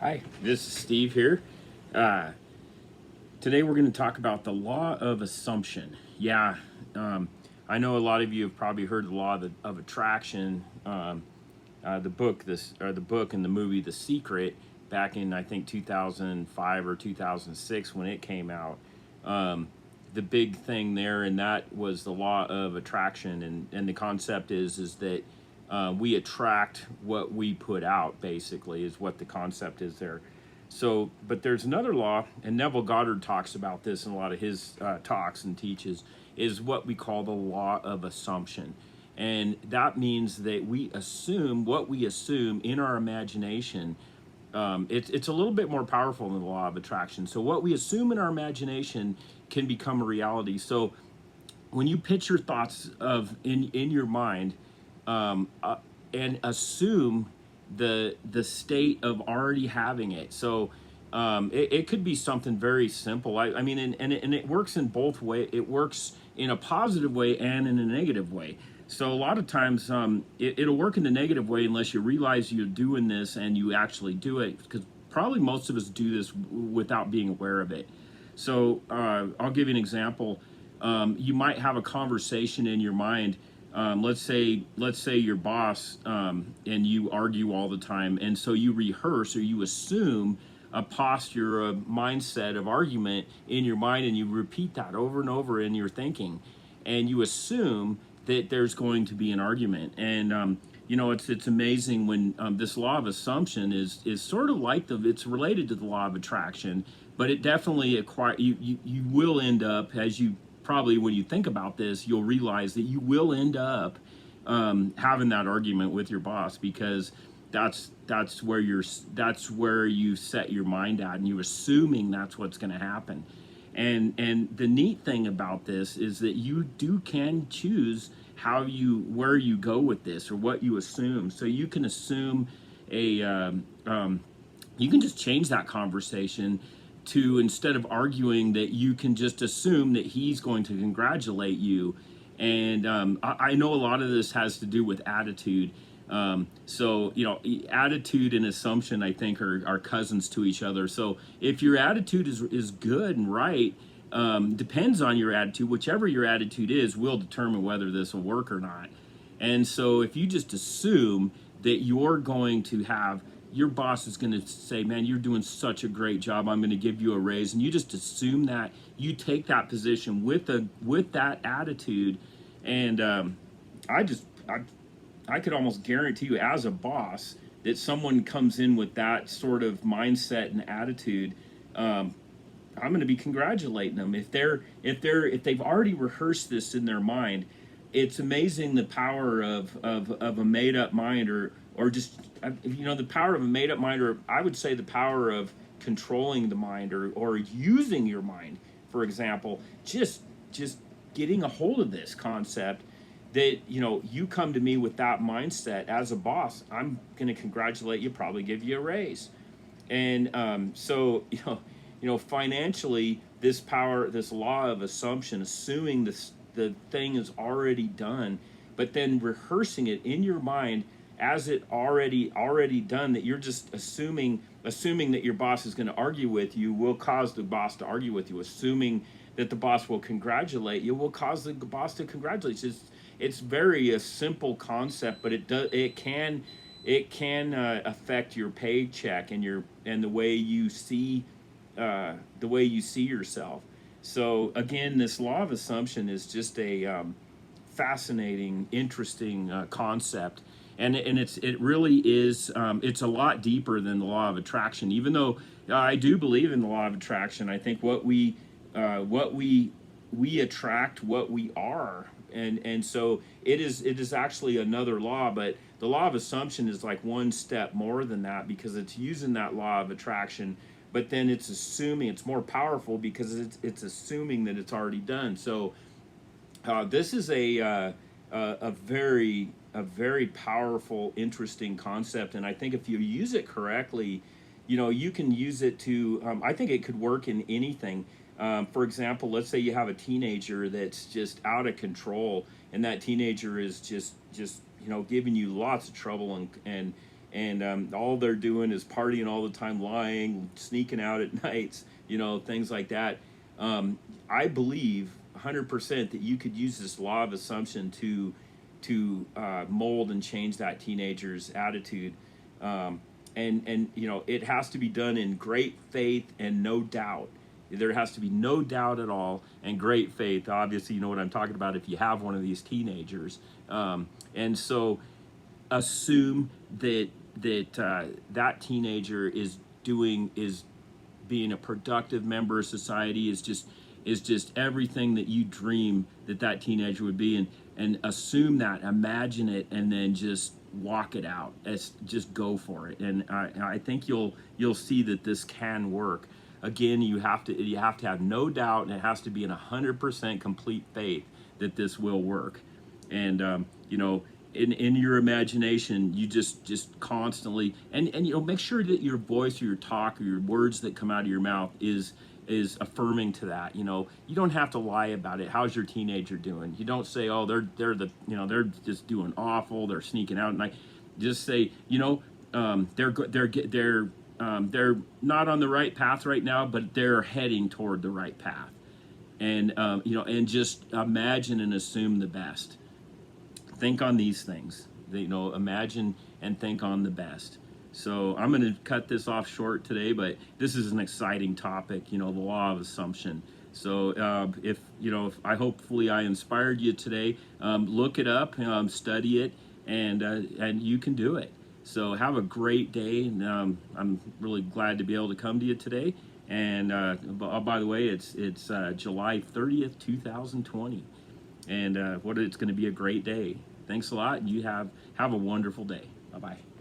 Hi, this is Steve here. Uh, Today we're going to talk about the law of assumption. Yeah, I know a lot of you have probably heard the law of attraction. The book and the movie The Secret, back in I think 2005 or 2006 when it came out. The big thing there, and that was the law of attraction, and the concept is that we attract what we put out. Basically, is what the concept is there. So, but there's another law, and Neville Goddard talks about this in a lot of his talks and teaches, is what we call the law of assumption. And that means that we assume what we assume in our imagination. It's a little bit more powerful than the law of attraction. So, what we assume in our imagination can become a reality. So, when you picture thoughts in your mind, and assume the state of already having it. So it could be something very simple. I mean, and it works in both ways. It works in a positive way and in a negative way. So a lot of times it'll work in the negative way unless you realize you're doing this and you actually do it, because probably most of us do this without being aware of it. So I'll give you an example. You might have a conversation in your mind. Let's say your boss, and you argue all the time, and so you rehearse or you assume a posture, a mindset of argument in your mind, and you repeat that over and over in your thinking, and you assume that there's going to be an argument. And it's amazing when this law of assumption is sort of like it's related to the law of attraction, but it definitely you will end up, as you probably, when you think about this, you'll realize that you will end up having that argument with your boss, because that's where you set your mind at, and you're assuming that's what's going to happen. And the neat thing about this is that you can choose where you go with this, or what you assume. So you can assume you can just change that conversation to, instead of arguing, that you can just assume that he's going to congratulate you. And I know a lot of this has to do with attitude. Attitude and assumption, I think, are cousins to each other. So if your attitude is good and right, depends on your attitude. Whichever your attitude is will determine whether this will work or not. And so if you just assume that you're going to have, your boss is going to say, man, you're doing such a great job, I'm going to give you a raise, and you just assume that, you take that position with that attitude. And I could almost guarantee you, as a boss, that someone comes in with that sort of mindset and attitude, I'm going to be congratulating them. If they've already rehearsed this in their mind, it's amazing the power of a made up mind, or just the power of a made up mind, or I would say the power of controlling the mind, or using your mind. For example, just getting a hold of this concept that you come to me with that mindset as a boss, I'm going to congratulate you, probably give you a raise. And so financially, this law of assumption, assuming the thing is already done, but then rehearsing it in your mind as it already done, that you're just assuming that your boss is going to argue with you will cause the boss to argue with you. Assuming that the boss will congratulate you will cause the boss to congratulate you. It's very a simple concept, but it can affect your paycheck and the way you see yourself. So again, this law of assumption is just a fascinating, interesting concept, and it really is. It's a lot deeper than the law of attraction. Even though I do believe in the law of attraction, I think what we attract what we are, and so it is actually another law. But the law of assumption is like one step more than that, because it's using that law of attraction, but then it's assuming, it's more powerful because it's assuming that it's already done. So this is a very powerful, interesting concept, and I think if you use it correctly, you can use it to. I think it could work in anything. For example, let's say you have a teenager that's just out of control, and that teenager is just giving you lots of trouble, and all they're doing is partying all the time, lying, sneaking out at nights, things like that. I believe 100% that you could use this law of assumption to mold and change that teenager's attitude. And it has to be done in great faith and no doubt. There has to be no doubt at all and great faith. Obviously, you know what I'm talking about if you have one of these teenagers. And so assume that teenager is being a productive member of society, is just everything that you dream that teenager would be, and assume that, imagine it, and then just walk it out. Just go for it, and I think you'll see that this can work. Again, you have to have no doubt, and it has to be in 100% complete faith that this will work. And in your imagination, you just constantly, and make sure that your voice or your talk or your words that come out of your mouth is affirming to that. You don't have to lie about it. How's your teenager doing? You don't say, oh, they're just doing awful, they're sneaking out at night. Just say, they're not on the right path right now, but they're heading toward the right path. And and just imagine and assume the best. Think on these things. Imagine and think on the best. So I'm going to cut this off short today, but this is an exciting topic, the law of assumption. So if I hopefully I inspired you today, look it up, study it, and you can do it. So have a great day, and I'm really glad to be able to come to you today. And by the way, it's July 30th, 2020, and it's going to be a great day. Thanks a lot. You have a wonderful day. Bye bye.